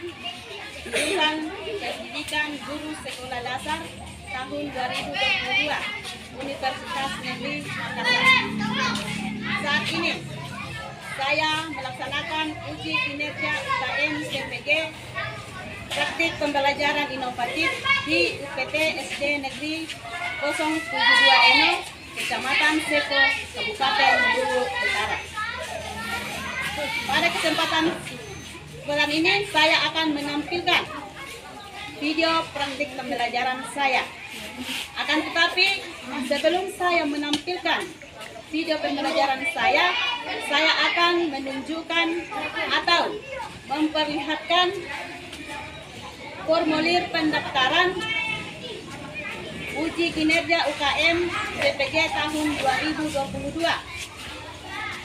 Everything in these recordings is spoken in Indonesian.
Jurusan Pendidikan Guru Sekolah Dasar tahun 2022 Universitas Negeri Makassar. Saat ini saya melaksanakan uji kinerja UKM CPG praktik pembelajaran inovatif di UPT SD Negeri 072 Eno, Kecamatan Seko, Kabupaten Bulu Utara. Pada kesempatan bulan ini saya akan menampilkan video praktik pembelajaran saya. Akan tetapi sebelum saya menampilkan video pembelajaran saya akan menunjukkan atau memperlihatkan formulir pendaftaran uji kinerja UKM CPG tahun 2022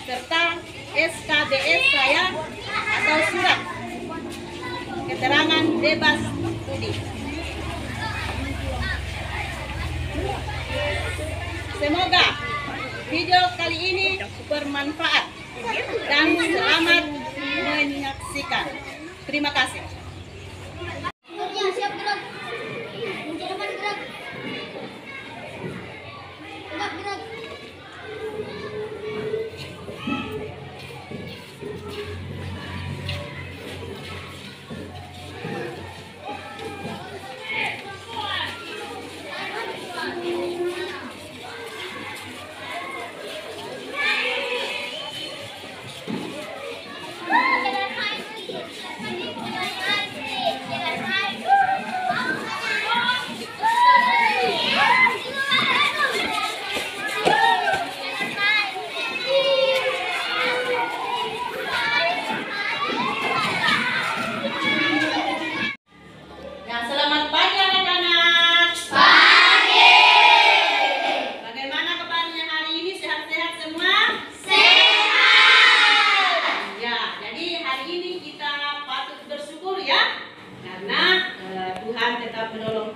serta SKBS saya atau surat keterangan bebas studi. Semoga video kali ini bermanfaat dan selamat menyaksikan. Terima kasih. Siap gerak. Kunci depan gerak. Gerak.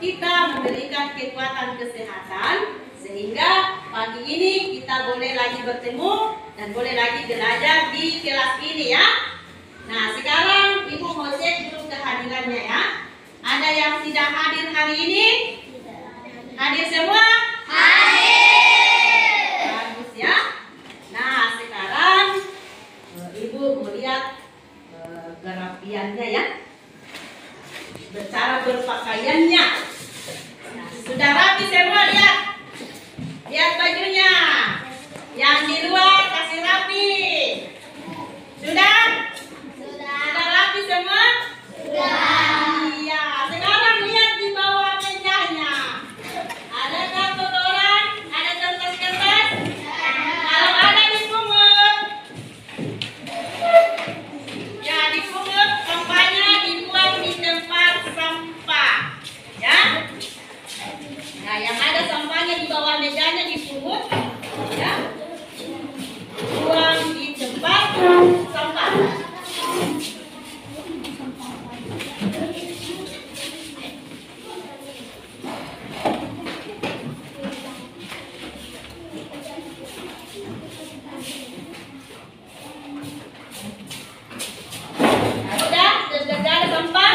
Kita memberikan kekuatan kesehatan sehingga pagi ini kita boleh lagi bertemu dan boleh lagi belajar di kelas ini ya. Nah sekarang Ibu mau cek dulu kehadirannya ya. Ada yang tidak hadir hari ini? Hadir semua? Hadir. Bagus ya. Nah sekarang Ibu melihat gerapiannya ya. Cara berpakaiannya. Nah, sudah rapi semua, lihat bajunya. Yang di luar kasih rapi. Sudah rapi semua? Iya. Sekarang lihat di bawah mejanya. Adakah kotoran? Ada kertas-kertas? Kalau ada dipungut. Ya dipungut, sampahnya dibuang di tempat sampah. Ya. Nah, yang ada sampahnya di bawah mejanya dipungut, ya, buang di tempat sampah. Nah, sudah ada sampah.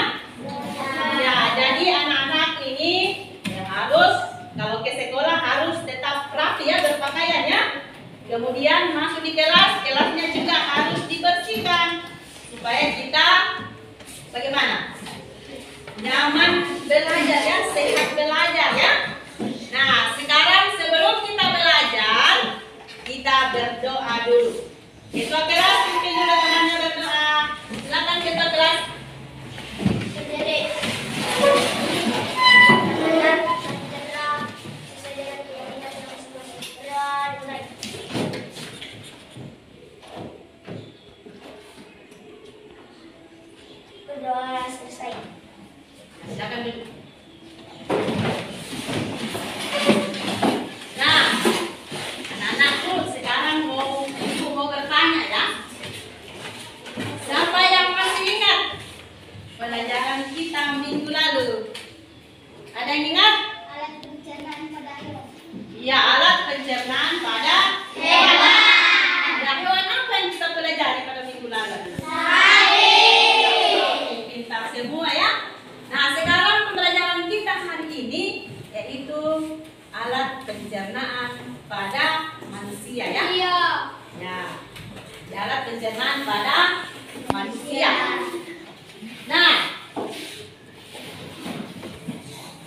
Ya, jadi anak-anak ini harus kalau ke sekolah harus tetap rapi ya berpakaian ya. Kemudian masuk di kelasnya juga harus dibersihkan supaya kita bagaimana? Nyaman belajar ya, sehat belajar ya. Nah, sekarang sebelum kita belajar, kita berdoa dulu. Ketua kelas mungkin dulu temannya berdoa. Silakan ketua kelas. Berdiri. Berdoa selesai. Silakan duduk. Nah, anak-anakku sekarang Ibu mau bertanya ya. Siapa yang masih ingat pelajaran kita minggu lalu? Ada yang ingat? Alat pencernaan pada hewan. Ya, alat pencernaan pada hewan. Ya, hewan apa yang kita pelajari pada minggu lalu? Pintar semua.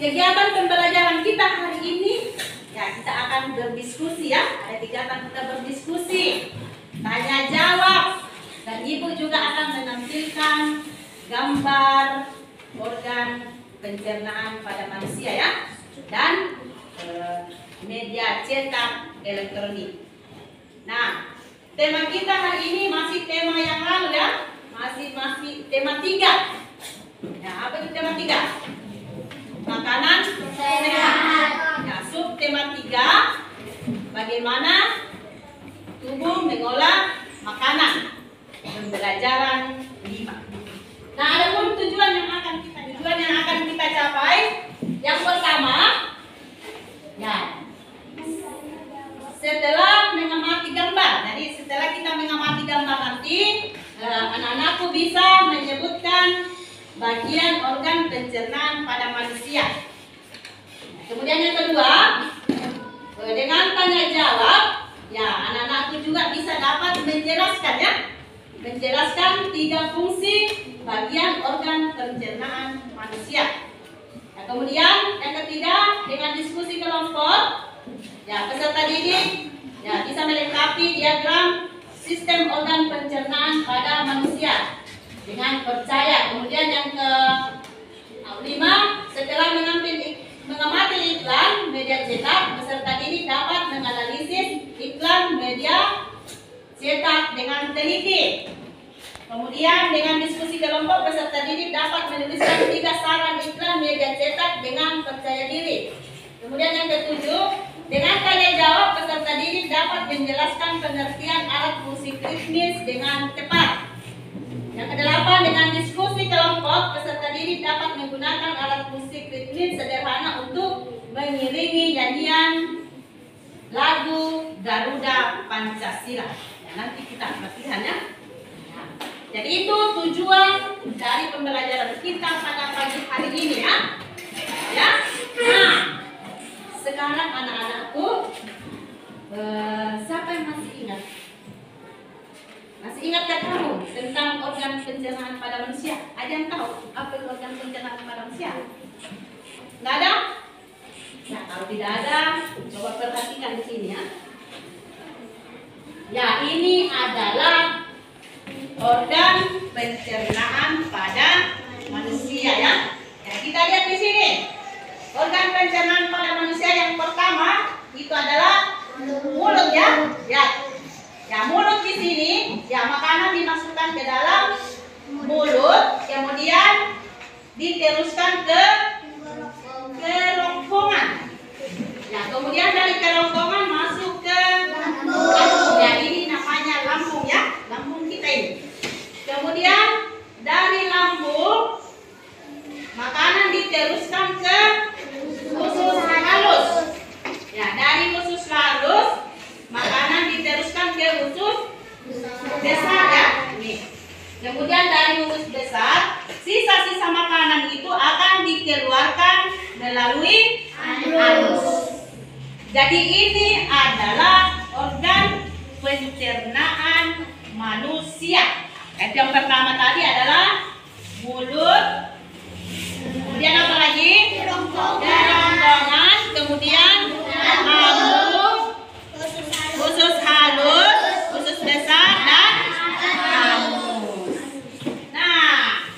Kegiatan pembelajaran kita hari ini, ya kita akan berdiskusi ya. Ada kegiatan kita berdiskusi, tanya jawab, dan Ibu juga akan menampilkan gambar organ pencernaan pada manusia ya, dan media cetak elektronik. Nah, tema kita hari ini masih tema yang lalu ya, masih tema 3. Ya, apa itu tema 3? Makanan sehat. Ya, sub tema 3, bagaimana tubuh mengolah makanan. Pembelajaran 5. Nah, ada pun tujuan yang akan kita capai. Yang pertama, ya, setelah mengamati gambar. Jadi setelah kita mengamati gambar nanti, anak-anakku bisa menyebutkan bagian organ pencernaan pada manusia. Kemudian yang kedua, dengan tanya jawab, ya anak-anakku juga bisa dapat menjelaskan ya, menjelaskan 3 fungsi bagian organ pencernaan manusia. Nah, kemudian yang ketiga, dengan diskusi kelompok, ya peserta didik ya bisa melengkapi diagram sistem organ pencernaan pada manusia dengan percaya. Kemudian yang ke-5, setelah mengamati iklan media cetak, peserta didik dapat menganalisis iklan media cetak dengan teliti. Kemudian dengan diskusi kelompok, peserta didik dapat menuliskan 3 saran iklan media cetak dengan percaya diri. Kemudian yang ke-7, dengan tanya jawab, peserta didik dapat menjelaskan pengertian alat musik ritmis dengan cepat. Yang ke-8, dengan diskusi kelompok, peserta didik dapat menggunakan alat musik ritmis sederhana untuk mengiringi nyanyian lagu Garuda Pancasila. Ya, nanti kita latihan ya. Nah, jadi itu tujuan dari pembelajaran kita pada pagi hari ini ya. Ya. Nah, sekarang anak-anakku, siapa yang masih ingat? Masih ingatkah kamu tentang organ pencernaan pada manusia? Ada yang tahu apa itu organ pencernaan pada manusia? Tidak ada? Ya, kalau tidak ada, coba perhatikan di sini ya. Ya, ini adalah organ pencernaan pada manusia ya. Ya, kita lihat di sini. Organ pencernaan pada manusia yang pertama itu adalah mulut ya. Ya, mulut di sini, ya makanan dimasukkan ke dalam mulut, kemudian diteruskan ke kerongkongan. Ya, kemudian dari kerongkongan masuk ke lambung. Ya, ini namanya lambung ya, lambung kita ini. Kemudian dari lambung makanan diteruskan ke usus halus. Ya, dari usus halus makanan diteruskan ke usus besar ya. Ini. Kemudian dari usus besar, sisa-sisa makanan itu akan dikeluarkan melalui anus. Jadi ini adalah organ pencernaan manusia. Yang pertama tadi adalah mulut. Kemudian apa lagi? Kerongkongan. Kemudian lambung, usus halus, usus besar, dan anus. Nah,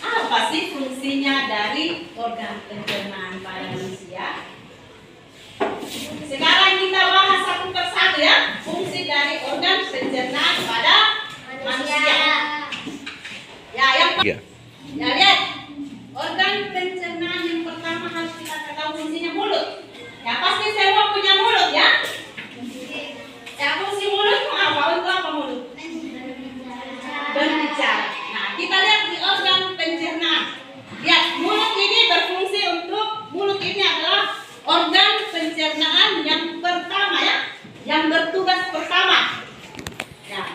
apa sih fungsinya dari organ pencernaan pada manusia? Sekarang kita bahas satu persatu ya, fungsi dari organ pencernaan pada manusia. Ya, yang Iya. ya lihat, organ pencernaan yang pertama harus kita tahu fungsinya mulut. Ya pasti semua punya mulut ya. Ya, fungsi mulut itu apa? Untuk apa mulut? Berbicara. Nah, kita lihat di organ pencernaan. Lihat, mulut ini berfungsi untuk, mulut ini adalah organ pencernaan yang pertama ya, yang bertugas pertama. Ya,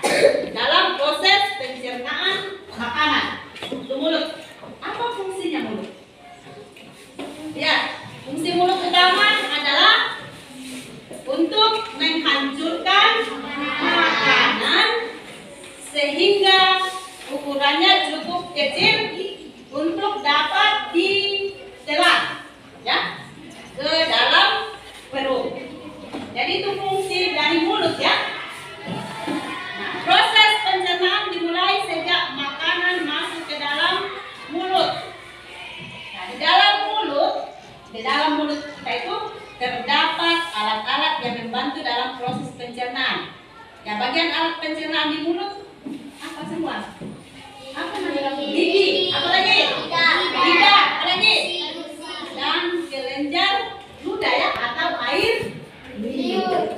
dalam proses pencernaan makanan. Itu mulut. Apa fungsinya mulut? Ya, fungsi mulut utama adalah untuk menghancurkan makanan sehingga ukurannya cukup kecil untuk dapat setelah ya ke dalam perut. Jadi itu fungsi dari mulut ya. Nah, proses pencernaan dimulai sejak makanan masuk ke dalam mulut. Nah, di dalam mulut kita itu terdapat alat-alat yang membantu dalam proses pencernaan. Ya, bagian alat pencernaan di mulut apa semua? Apa namanya? Gigi. Apa lagi? Lidah. Apa lagi? Dan kelenjar ludah ya atau air liur.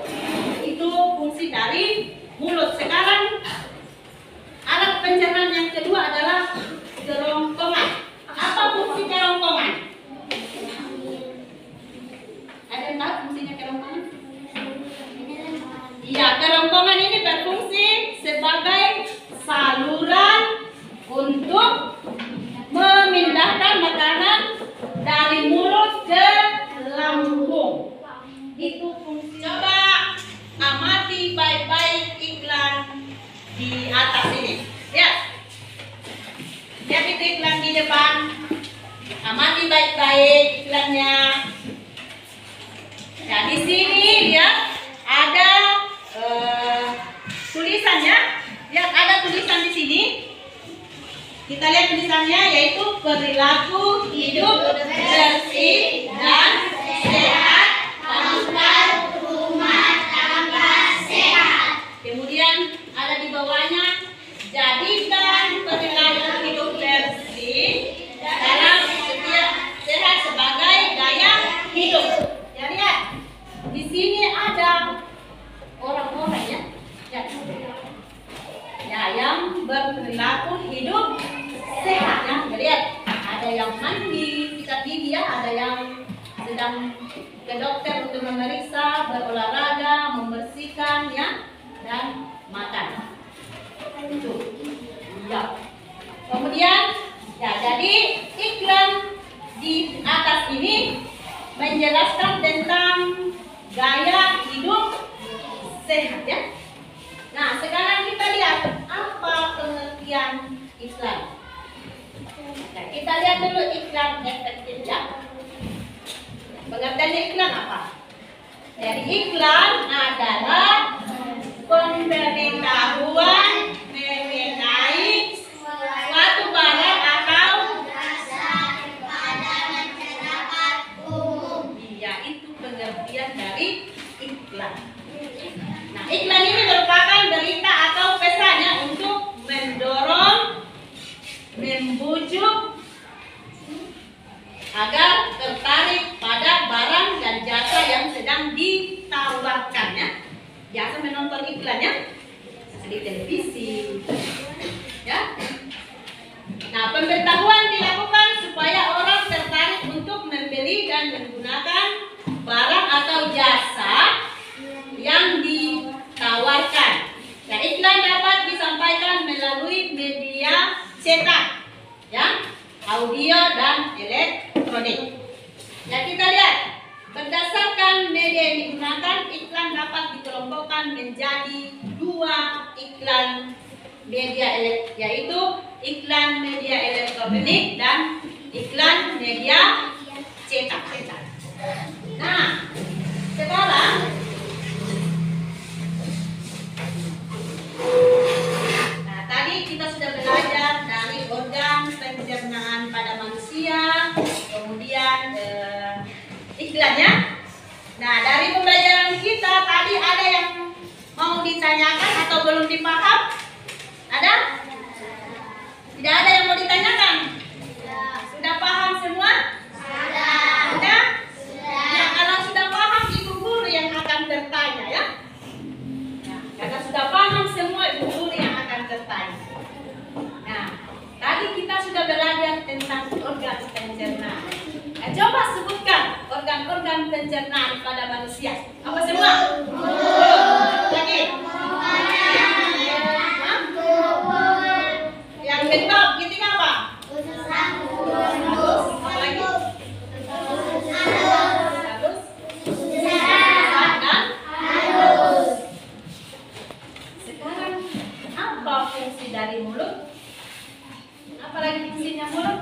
Itu fungsi dari mulut. Sekarang alat pencernaan yang kedua adalah kerongkongan. Apa fungsi kerongkongan? Ada yang tahu fungsinya kerongkongan? Iya, kerongkongan ini berfungsi sebagai saluran untuk memindahkan makanan dari mulut ke lambung. Itu fungsi. Coba amati baik-baik iklan di atas ini. Lihat. Lihat itu iklan di depan. Amati baik-baik iklannya. Nah, di sini lihat ada tulisannya. Lihat ada tulisan di sini. Kita lihat tulisannya yaitu perilaku hidup bersih dan sehat tanpa rumah tangga sehat. Kemudian ada di bawahnya, jadikan perilaku hidup bersih dalam setiap sehat sebagai gaya hidup. Ya, lihat di sini ada orang-orang ya. Ya, yang berperilaku hidup sehat ya. Lihat, ada yang mandi, sikat gigi ya, ada yang sedang ke dokter untuk memeriksa, berolahraga, membersihkan ya, dan makan. Itu. Ya. Kemudian, ya jadi iklan di atas ini menjelaskan tentang gaya hidup sehat ya. Nah, sekarang kita lihat apa pengertian iklan. Nah, kita lihat dulu iklan efektif ya. Pengertiannya iklan apa? Jadi iklan adalah pemberitahuan mengenai suatu barang atau jasa kepada masyarakat umum. Iya, itu pengertian dari iklan. Nah, iklan ini merupakan berita atau pesannya untuk mendorong, membujuk agar tertarik pada barang dan jasa yang sedang ditawarkannya. Biasa menonton iklannya di televisi, ya. Nah, pemberitahuan dilakukan supaya orang tertarik untuk membeli dan menggunakan barang atau jasa yang ditawarkan. Nah, iklan dapat disampaikan melalui media cetak, ya, audio dan elektronik. Ya, kita lihat berdasarkan media yang digunakan, iklan dapat dikelompokkan menjadi dua iklan media yaitu iklan media elektronik dan iklan media cetak. Nah, sekarang tadi kita sudah belajar dari organ pencernaan pada manusia, kemudian iklannya. Nah, dari pembelajaran kita tadi ada yang mau ditanyakan atau belum dipaham? Ada? Tidak ada yang mau ditanyakan? Sudah paham semua? Sudah? Ya, kalau sudah paham, ibu guru yang akan bertanya ya. Karena sudah paham semua, ibu guru yang akan bertanya. Nah, tadi kita sudah belajar tentang organ pencernaan. Nah, coba sebutkan organ-organ pencernaan pada manusia. Apa semua? Lagi. Yang bentuk gitu apa? Apa lagi? Sekarang apa fungsi dari mulut? Apalagi fungsinya mulut?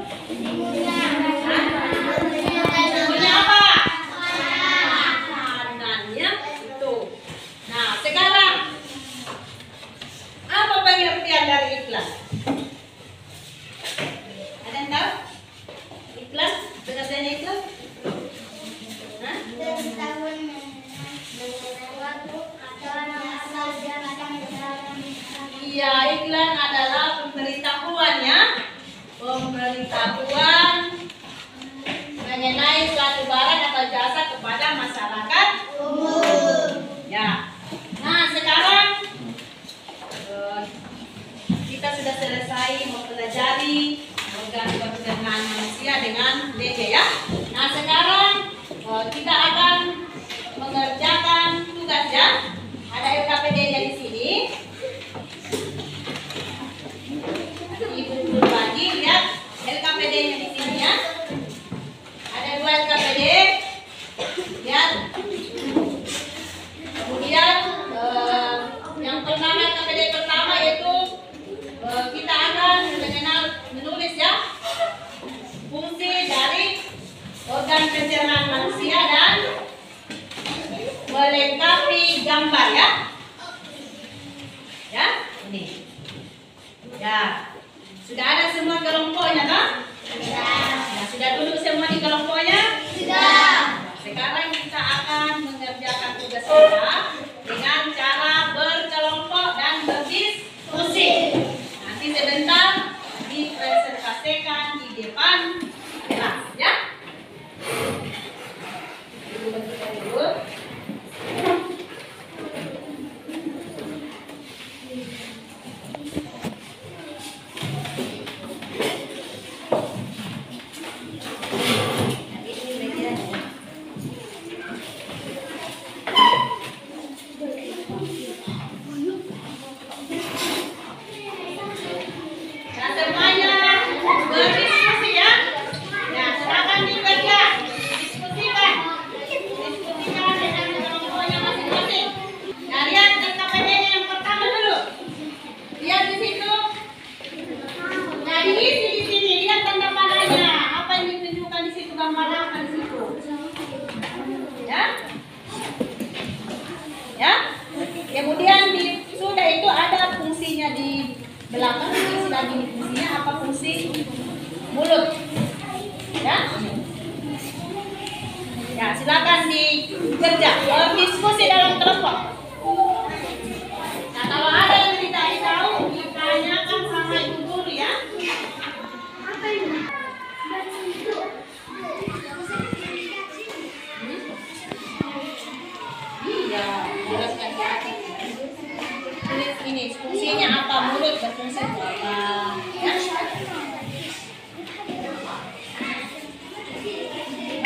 Sudah ada semua kelompoknya, kan? Nah, sudah duduk semua di kelompoknya? Sekarang kita akan mengerjakan tugas kita dengan cara berkelompok dan berdiskusi. Nanti sebentar dipresentasikan di depan kelas, ya. Dulu. Nah, semuanya berdiskusi, ya. Nah, silakan dikerja, diskusikan dengan kelompoknya masing-masing. Nah, lihat LKPD-nya yang pertama dulu. Lihat di situ. Nah, diisi di sini, lihat tanda panahnya. Apa yang ditunjukkan di situ, gambar apa di situ? Ya. Ya. Kemudian sudah itu ada fungsinya di belakang, diisi lagi di fungsinya apa fungsi mulut. Ya. Ya, silakan dikerja. Diskusi dalam kelompok. Nah, kalau ada yang tidak tahu, ditanyakan sama ibu guru, ya. Iya, jelaskan ya. Ini fungsinya apa, mulut berfungsi apa? Ya.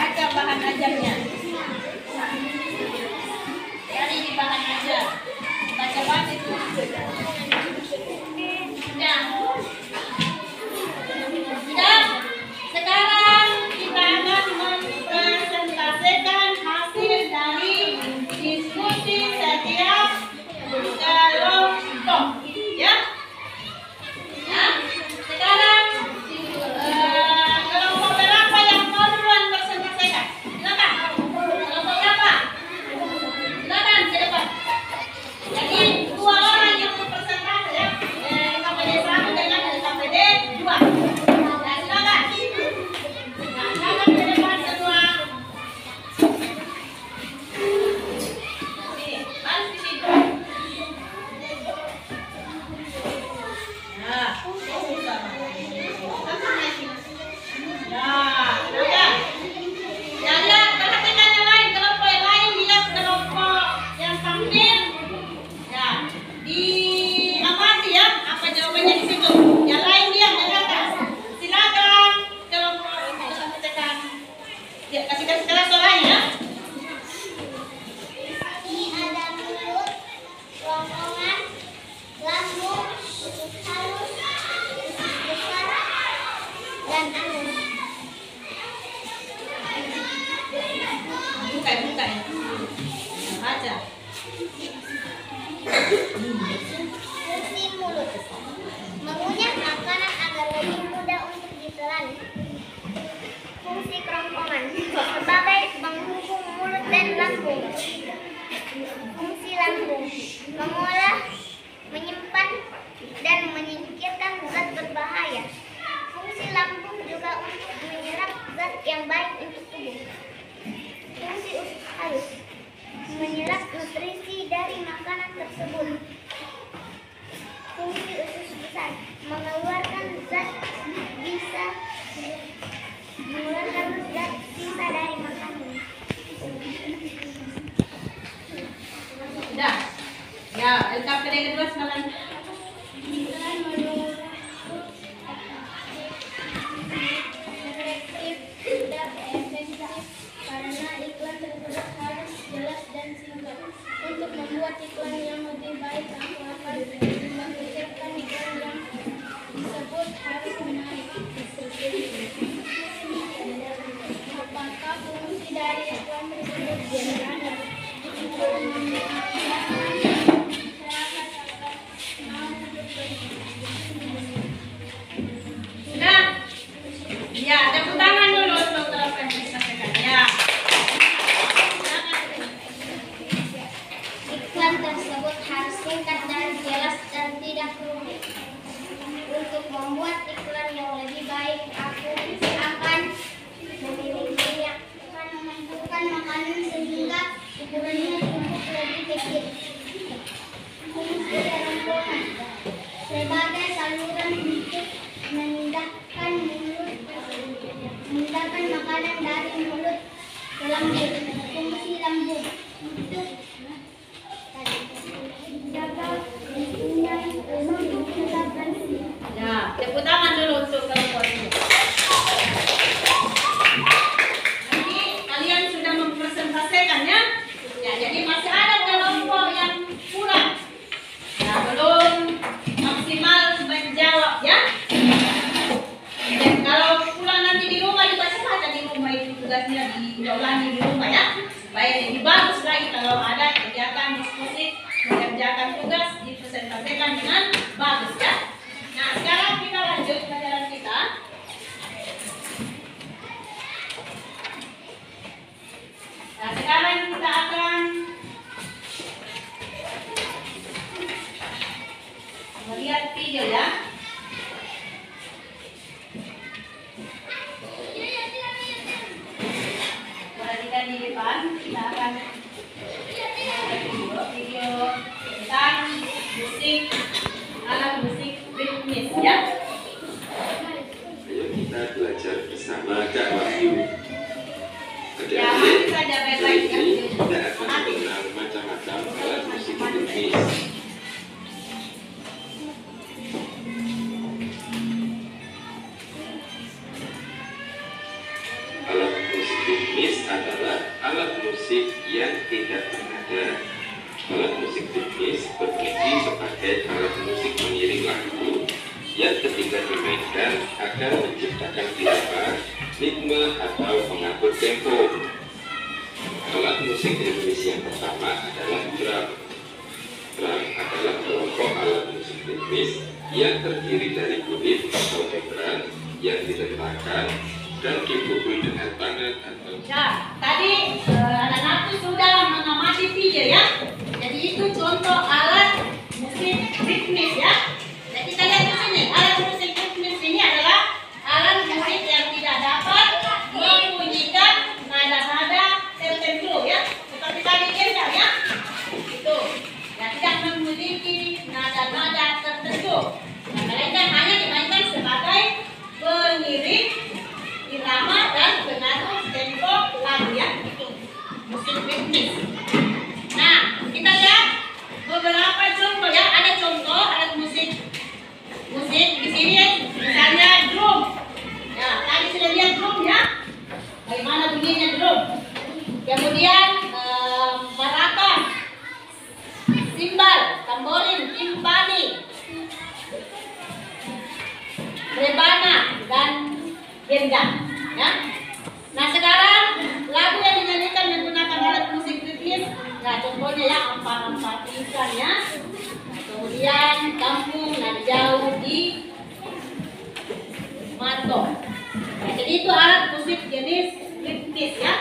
Baca bahan ajarnya. Cari di bahan ajar. Baca itu. Ya. Sudah. Sekarang kita akan mempresentasikan hasil dari diskusi setiap kelompok. Ya. Ya. Sekarang kelompok berapa yang mau duluan presentasikan? Silakan. Kelompok berapa? Silakan ke depan. Jadi 2 orang yang berpresentasi, ya. LKPD 1 dengan LKPD 2. Nah, silakan. Nah, silakan ke depan semua. Sini, baris di situ. Nah, silakan. Ya, lihat, perhatikan yang lain, kelompok yang lain, lihat kelompok yang tampil. Ya, diamati, ya, apa jawabannya di situ. Yang lain diam, yang atas. Silakan kelompok tekan. Ya, kasihkan sekarang suaranya, ya. Ini ada mulut, kerongkongan, lambung, usus halus, usus besar, dan anus. Buka ya. Baca. Fungsi mulut: mengunyah makanan agar lebih mudah untuk ditelan. Fungsi kerongkongan: sebagai penghubung mulut dan lambung. Fungsi lambung: mengolah, menyimpan, dan menyingkirkan zat berbahaya. Fungsi lambung juga untuk menyerap zat yang baik untuk tubuh. Fungsi usus halus: menyerap nutrisi dari makanan tersebut. Fungsi usus besar: mengeluarkan zat sisa dari makanan. Sudah. Ya, LKPD kedua silakan. Iklan menurut efektif tidak efektif karena iklan tersebut harus jelas dan singkat. Untuk membuat iklan yang lebih baik, aku akan memikirkan iklan yang Lembut. Fungsi lembut untuk menjaga lingkungan untuk tetap bersih. Ya, tepuk tangan dulu untuk kelompok ini. Nanti kalian sudah mempresentasikannya. Ya, jadi masih ada kelompok yang kurang. Ya, belum maksimal menjawab ya. Dan kalau pulang nanti di rumah dibaca saja di rumah itu tugasnya diulangi di rumah ya. Supaya lebih bagus lagi kalau ada kegiatan diskusi mengerjakan tugas dipresentasikan dengan bagus ya. Nah, sekarang kita lanjut pelajaran kita. Nah, sekarang kita akan melihat video ya. Perhatikan di depan, kita akan melihat video tentang musik, alat musik ritmis ya. Ayo kita belajar bersama Kak Wahyu. Ya, Adik-adik, saja hari baik-baik ya. ini kita akan mengenal macam-macam alat musik ritmis. Alat musik ritmis adalah alat musik yang tidak bernada. Alat musik ritmis berfungsi sebagai alat musik mengiring lagu yang ketika dimainkan akan menciptakan irama, ritme atau mengatur tempo. Alat musik ritmis yang pertama adalah drum. Drum adalah kelompok alat musik ritmis yang terdiri dari kulit atau membran yang diletakkan dan dipukul dengan tangan atau Ya, tadi anak-anakku sudah mengamati video ya. Jadi itu contoh alat musik ritmis ya. Nah, kita lihat di sini. Alat musik ritmis ini adalah alat musik yang tidak dapat membunyikan nada-nada tertentu ya. Seperti tadi kita ya. Itu. Ya, tidak memiliki nada-nada tertentu. Nah, melainkan hanya dimainkan sebagai pengiring irama dan pengatur tempo lagu ya. Itu musik ritmis. Nah, kita lihat beberapa contoh ya. Ada contoh alat musik di sini misalnya drum. Ya, tadi sudah lihat drum ya. Bagaimana bunyinya drum. Kemudian maraton, simbal, tamborin, timpani, rebana dan gendang ya. Nah, sekarang lagu yang dinyanyikan menggunakan alat musik ritmis. Nah, contohnya ya ampar-ampar ikan ya. Kemudian kampung nada jauh di Mato. Nah, jadi itu alat musik jenis ritmis ya.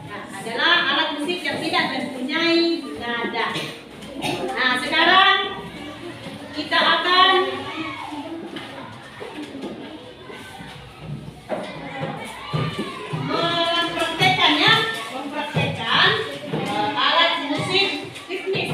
Nah, adalah alat musik yang tidak mempunyai nada. Nah, sekarang kita akan mempraktekkan alat musik ritmis.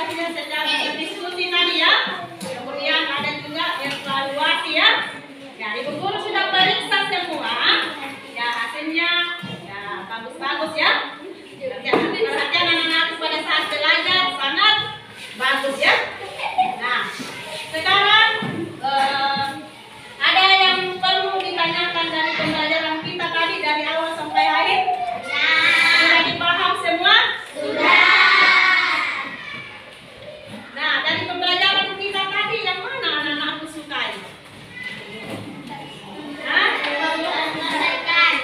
komunikasinya secara berdiskusi tadi ya. Kemudian ada juga evaluasi ya. Ya, Ibu Guru sudah periksa semua. Ya, hasilnya ya bagus-bagus ya. Nanti perhatian anak-anak pada saat belajar sangat bagus ya. Nah, sekarang ada yang perlu ditanyakan dari pembelajaran kita tadi dari awal sampai akhir? Sudah dipaham semua? Sudah. Nah, dari pembelajaran kita tadi yang mana anak-anak sukai? Hah?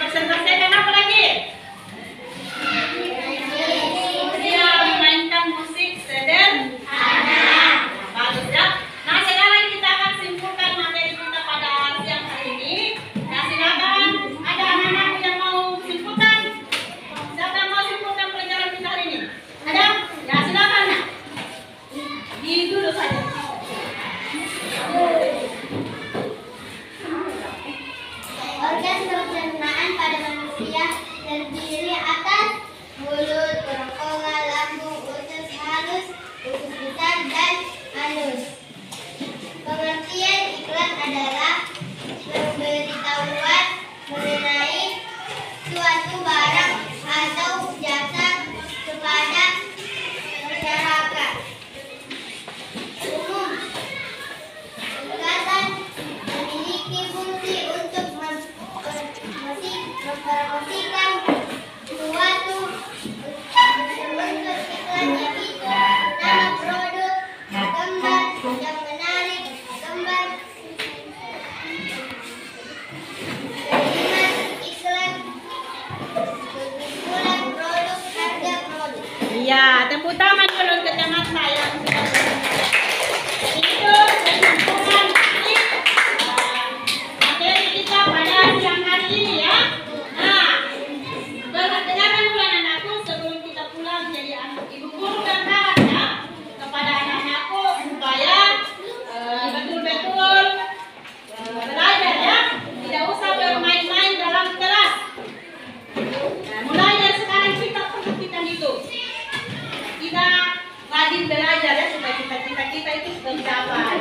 Presentasikan apa lagi? Dia memainkan musik sederhana. Bagus ya. Nah, sekarang kita akan simpulkan materi kita pada siang hari ini. Nah, silakan ada anak-anak yang mau simpulkan. Siapa yang mau simpulkan pelajaran kita hari ini? Ada? Ya, silakan. Di dulu saja. Organ pencernaan pada manusia terdiri atas mulut, kerongkongan, lambung, usus halus, usus besar, dan anus. Pengertian iklan adalah pemberitahuan mengenai suatu barang atau jasa kepada masyarakat umum. Iklan memiliki fungsi untuk mempromosikan suatu bentuk iklan yaitu nama produk, gambar yang menarik, gambar kalimat iklan, kesimpulan produk, harga produk. Iya, tepuk tangan dulu untuk teman saya. Itu kesimpulan dari materi kita pada siang hari ini ya. Nah, dengarkan dulu anak-anakku sebelum kita pulang. Jadi Ibu Guru berharap ya kepada anak-anakku supaya betul-betul belajar ya. Tidak usah bermain-main dalam kelas. Nah, mulai dari sekarang kita perhatikan itu. Kita rajin belajar ya supaya cita-cita kita itu tercapai.